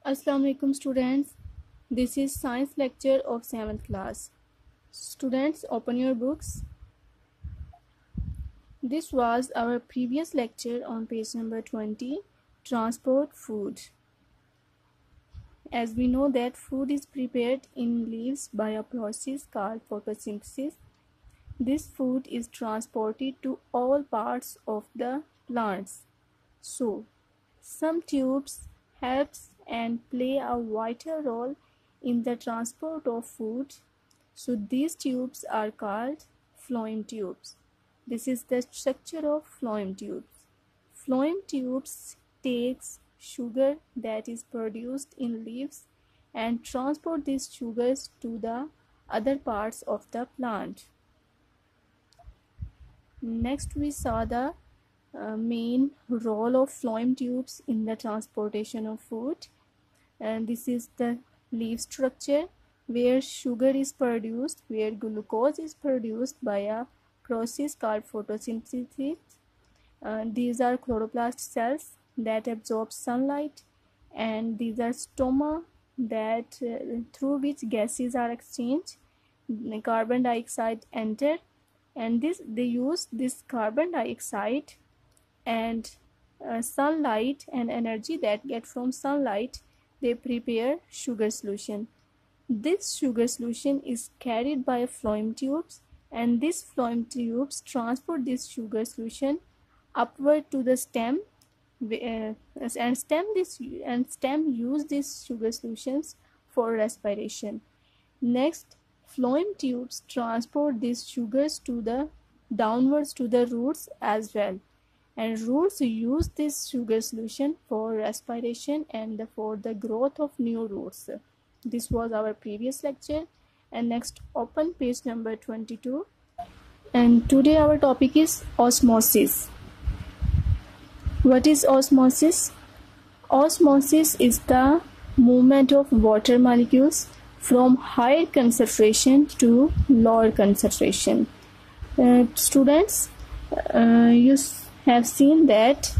Assalamu alaikum students. This is science lecture of 7th class. Students, open your books. This was our previous lecture on page number 20, transport food. As we know that food is prepared in leaves by a process called photosynthesis. This food is transported to all parts of the plants. So, some tubes helps and play a vital role in the transport of food. So these tubes are called phloem tubes. This is the structure of phloem tubes. Phloem tubes takes sugar that is produced in leaves and transport these sugars to the other parts of the plant. Next we saw the main role of phloem tubes in the transportation of food, and this is the leaf structure where sugar is produced, where glucose is produced by a process called photosynthesis. These are chloroplast cells that absorb sunlight, and these are stoma that through which gases are exchanged. Carbon dioxide enter, and they use this carbon dioxide and sunlight and energy that get from sunlight. They prepare sugar solution. This sugar solution is carried by phloem tubes, and these phloem tubes transport this sugar solution upward to the stem, and stem use these sugar solutions for respiration. Next, phloem tubes transport these sugars to the downwards to the roots as well, and roots use this sugar solution for respiration and for the growth of new roots. This was our previous lecture. And next, open page number 22, and today our topic is osmosis. What is osmosis? Osmosis is the movement of water molecules from higher concentration to lower concentration. Students, you have seen that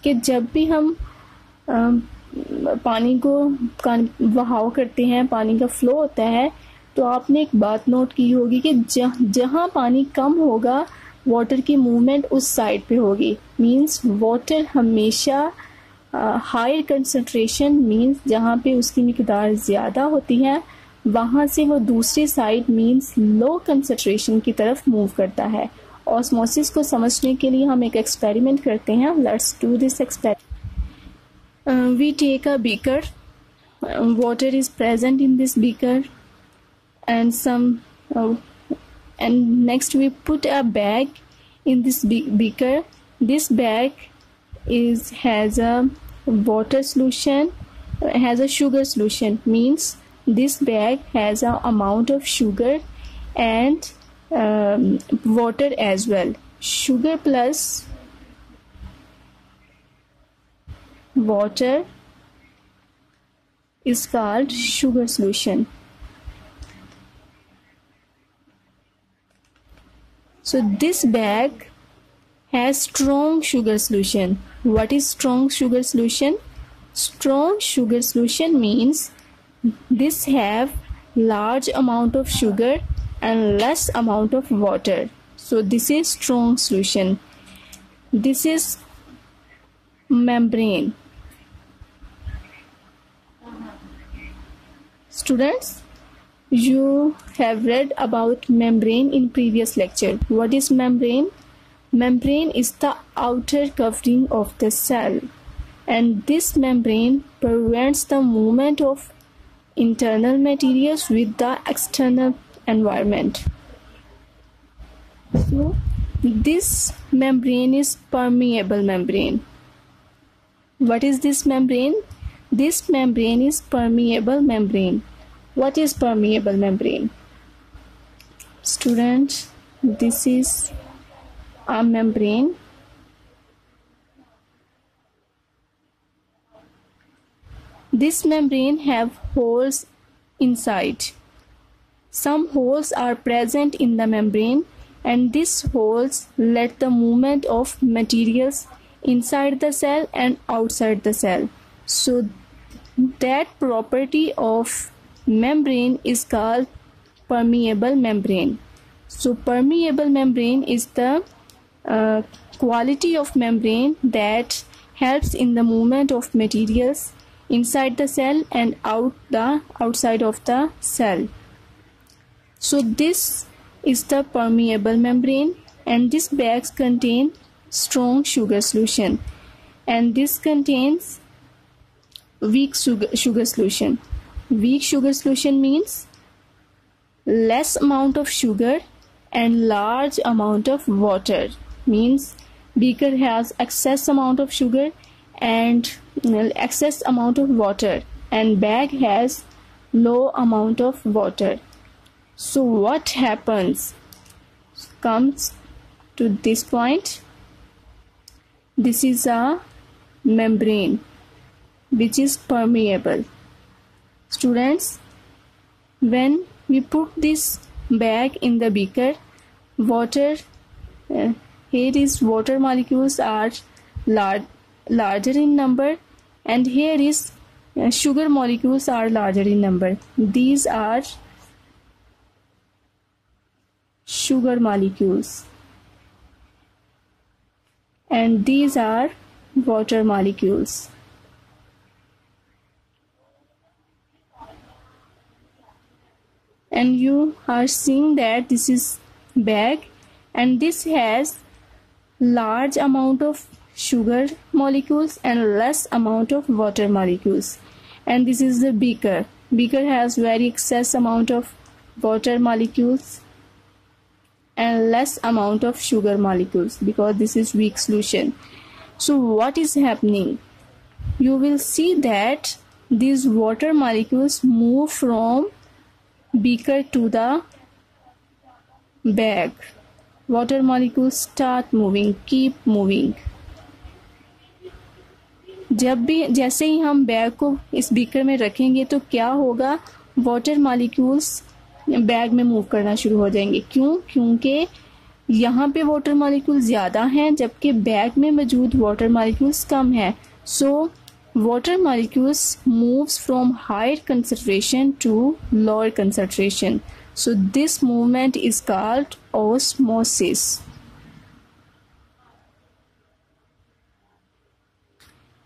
कि जब भी हम पानी को बहाव करते हैं, पानी का फ्लो होता है, तो आपने एक बात नोट की होगी कि जहाँ पानी कम होगा वाटर की मूवमेंट उस साइड पे होगी. मींस वाटर हमेशा हायर कंसंट्रेशन मींस जहाँ पे उसकी मिकदार ज़्यादा होती है वहाँ से वो दूसरी साइड मींस लो कंसंट्रेशन की तरफ मूव करता है. ऑस्मोसिस को समझने के लिए हम एक एक्सपेरिमेंट करते हैं. Let's do this experiment. We take a beaker. Water is present in this beaker, and next we put a bag in this beaker. This bag has a water solution, has a sugar solution. Means this bag has an amount of sugar and water as well. Sugar plus water is called sugar solution. So this bag has strong sugar solution. What is strong sugar solution? Strong sugar solution means this have large amount of sugar and less amount of water. So this is strong solution. This is membrane. Students, you have read about membrane in previous lecture. What is membrane? Membrane is the outer covering of the cell, and this membrane prevents the movement of internal materials with the external environment. So this membrane is permeable membrane. What is this membrane? This membrane is permeable membrane. What is permeable membrane? Students, this is a membrane. This membrane have holes inside. Some holes are present in the membrane, and these holes let the movement of materials inside the cell and outside the cell. So That property of membrane is called permeable membrane. So permeable membrane is the quality of membrane that helps in the movement of materials inside the cell and outside of the cell. So this is the permeable membrane, and these bags contain strong sugar solution, and this contains weak sugar solution. Weak sugar solution means less amount of sugar and large amount of water. Means beaker has excess amount of sugar and excess amount of water, and bag has low amount of water. So what happens? Comes to this point. This is a membrane which is permeable. Students, when we put this bag in the beaker, water here is water molecules are larger in number, and here is sugar molecules are larger in number. These are sugar molecules, and these are water molecules. And you are seeing that this is bag, and this has large amount of sugar molecules and less amount of water molecules. And this is the beaker. Beaker has very excess amount of water molecules and less amount of sugar molecules, because this is weak solution. So what is happening? You will see that these water molecules move from beaker to the bag. Water molecules start moving, keep moving. जब भी जैसे ही हम bag को इस beaker में रखेंगे तो क्या होगा, वाटर मॉलिक्यूल्स बैग में मूव करना शुरू हो जाएंगे. क्यों? क्योंकि यहाँ पे वाटर मॉलिक्यूल्स ज़्यादा हैं जबकि बैग में मौजूद वाटर मॉलिक्यूल्स कम है. सो water molecules moves from higher concentration to lower concentration. So this movement is called osmosis.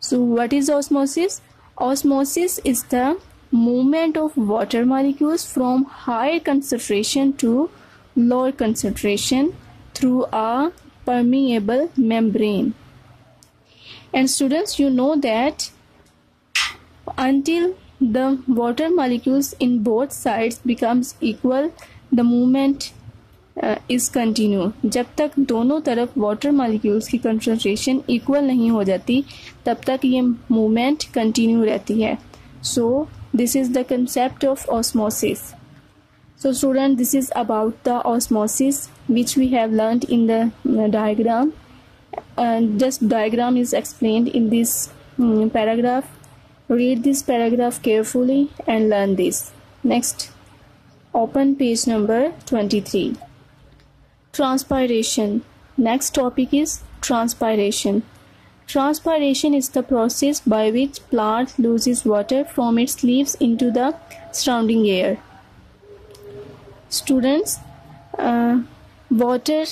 So what is osmosis? Osmosis is the movement of water molecules from higher concentration to lower concentration through a permeable membrane. And students, you know that until the water molecules in both sides becomes equal, the movement is continue. जब तक दोनों तरफ water molecules की concentration equal नहीं हो जाती तब तक ये मूवमेंट कंटिन्यू रहती है. So this is the concept of osmosis. So student, this is about the osmosis which we have learned in the diagram. Just diagram is explained in this paragraph. Read this paragraph carefully and learn this. Next, open page number 23. Transpiration. Next topic is transpiration. Transpiration is the process by which plant loses water from its leaves into the surrounding air. Students, water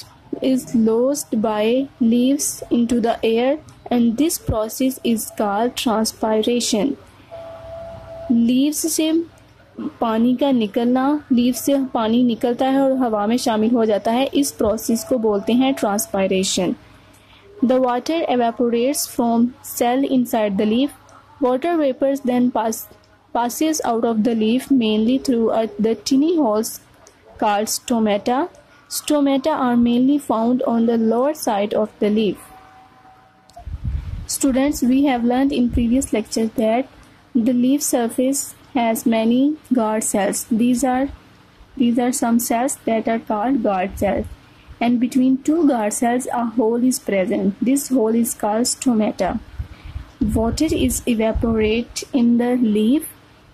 is lost by leaves into the air, and this process is called transpiration. Leaves से पानी का निकलना, leaves से पानी निकलता है और हवा में शामिल हो जाता है, इस प्रोसेस को बोलते हैं transpiration. The water evaporates from cell inside the leaf. Water vapors then passes out of the leaf mainly through the tiny holes called stomata. Stomata are mainly found on the lower side of the leaf. Students, we have learned in previous lectures that the leaf surface has many guard cells. These are some cells that are called guard cells, and between two guard cells a hole is present. This hole is called stomata. Water is evaporated in the leaf,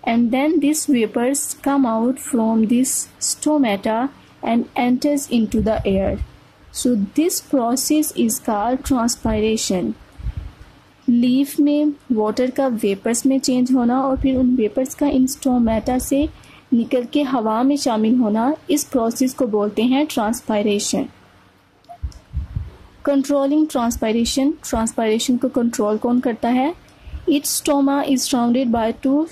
and then these vapors come out from this stomata and enters into the air. So this process is called transpiration. Leaf में water का vapours में change होना और फिर उन vapours का इन stomata से निकल के हवा में शामिल होना, इस प्रोसेस को बोलते हैं ट्रांसपायरेशन। कंट्रोलिंग ट्रांसपायरेशन, ट्रांसपायरेशन को कंट्रोल कौन करता है? Etch stoma is surrounded by 2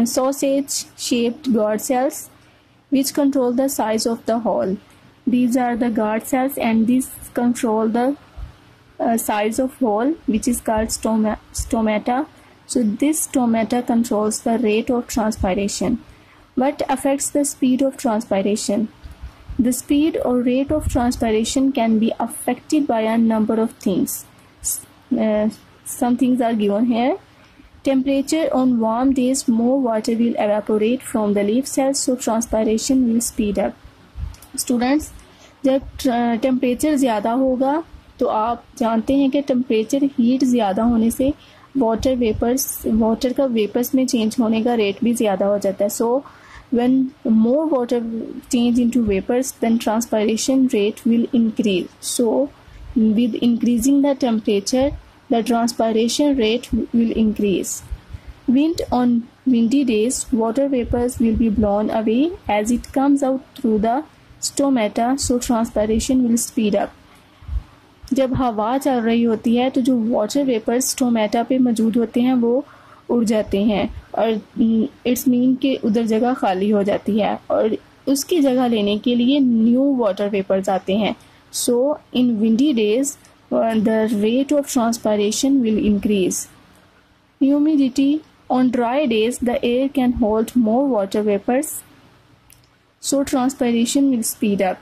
sausage shaped guard cells which control the size of the hole. These are the guard cells and these control the size of hole, which is called stomata. So this stomata controls the rate of transpiration. What affects the speed of transpiration? The speed or rate of transpiration can be affected by a number of things. Some things are given here. Temperature: on warm days more water will evaporate from the leaf cells, so transpiration will speed up. Students, जब temperature ज़्यादा होगा तो आप जानते हैं कि temperature heat ज़्यादा होने से वाटर का वेपर्स में चेंज होने का रेट भी ज़्यादा हो जाता है. सो when more water change into vapors, then transpiration rate will increase. So with increasing the temperature, the transpiration rate will increase. Wind: on windy days, water vapors will be blown away as it comes out through the stomata, so transpiration will speed up. जब हवा चल रही होती है तो जो water vapours stomata पे मौजूद होते हैं वो उड़ जाते हैं और इट्स मीन कि उधर जगह खाली हो जाती है और उसकी जगह लेने के लिए न्यू वाटर वेपर्स आते हैं. So in windy days the rate of transpiration will increase. Humidity: on dry days the air can hold more water vapors, so transpiration will speed up.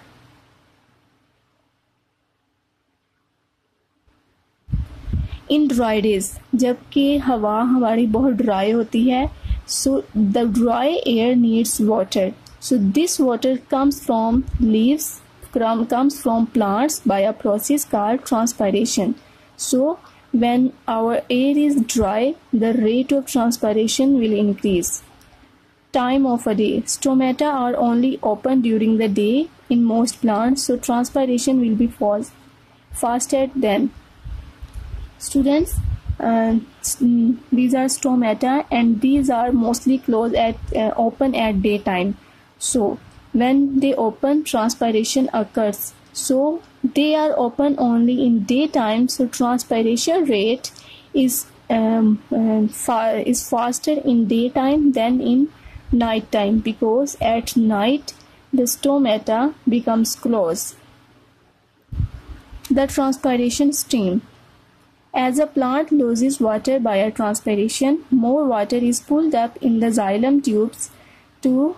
In dry days, जबकि हवा हमारी बहुत dry होती है, so the dry air needs water. So this water comes from leaves, comes from plants by a process called transpiration. So when our air is dry, the rate of transpiration will increase. Time of a day: stomata are only open during the day in most plants, so transpiration will be faster then. Students, these are stomata and these are mostly open at daytime. So when they open, transpiration occurs. So they are open only in daytime, so transpiration rate is faster in daytime than in night time, because at night the stomata becomes closed. The transpiration stream: as a plant loses water by a transpiration, more water is pulled up in the xylem tubes to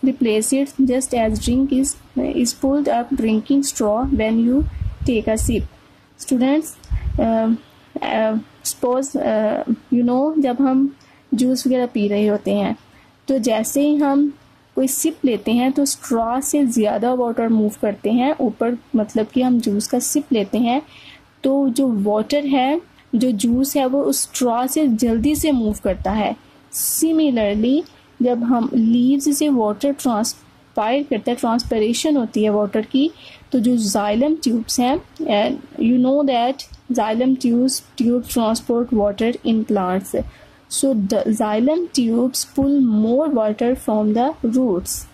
replace it, just as drink is pulled up drinking straw when you take a sip. Students, suppose जब हम juice वगैरह P रहे होते हैं तो जैसे ही हम कोई सिप लेते हैं तो स्ट्रॉ से ज़्यादा वाटर मूव करते हैं ऊपर, मतलब कि हम जूस का सिप लेते हैं तो जो वाटर है, जो जूस है, वो उस स्ट्रॉ से जल्दी से मूव करता है. सिमिलरली जब हम लीव्स से वाटर ट्रांसपायर करते हैं, ट्रांसपरेशन होती है वाटर की, तो जो जाइलम ट्यूब्स हैं, you know that xylem tube transport water in plants, so the xylem tubes pull more water from the roots.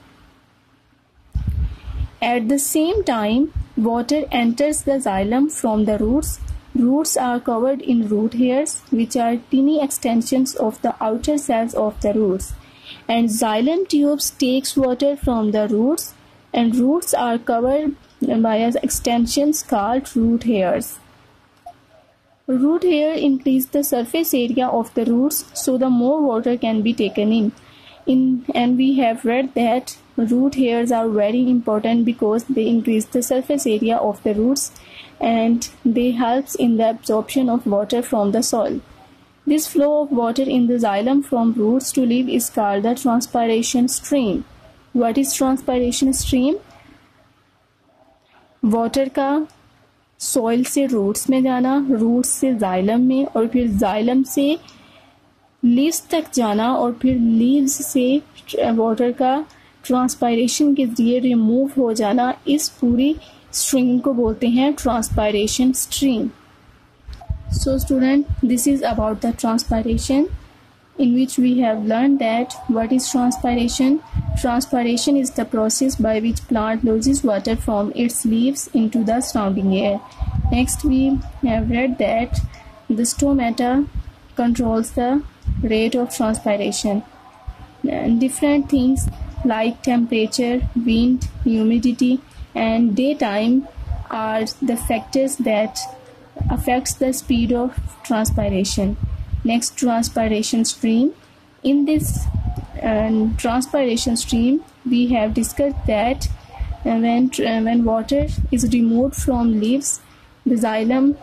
At the same time, water enters the xylem from the roots. Roots are covered in root hairs, which are tiny extensions of the outer cells of the roots. And xylem tubes takes water from the roots, and roots are covered by extensions called root hairs. Root hair increase the surface area of the roots, so the more water can be taken in. And we have read that root hairs are very important because they increase the surface area of the roots and they helps in the absorption of water from the soil. This flow of water in the xylem from roots to leaf is called the transpiration stream. What is transpiration stream? Water का soil से roots में जाना, roots से xylem में और फिर xylem से leaves तक जाना और फिर लीव्स से वाटर का ट्रांसपायरेशन के जरिए रिमूव हो जाना, इस पूरी स्ट्रीम को बोलते हैं transpiration stream. So student, this is about the transpiration, in which we have learned that what is transpiration. Transpiration is the process by which plant loses water from its leaves into the surrounding air. Next, we have read that the stomata controls the rate of transpiration. And different things like temperature, wind, humidity, and daytime are the factors that affects the speed of transpiration. Next, transpiration stream. In this transpiration stream, we have discussed that when water is removed from leaves, the xylem,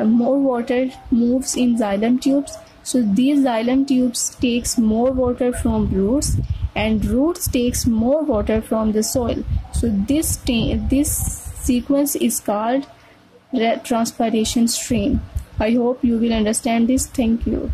more water moves in xylem tubes. So these xylem tubes takes more water from roots, and roots takes more water from the soil. So this sequence is called transpiration stream. I hope you will understand this. Thank you.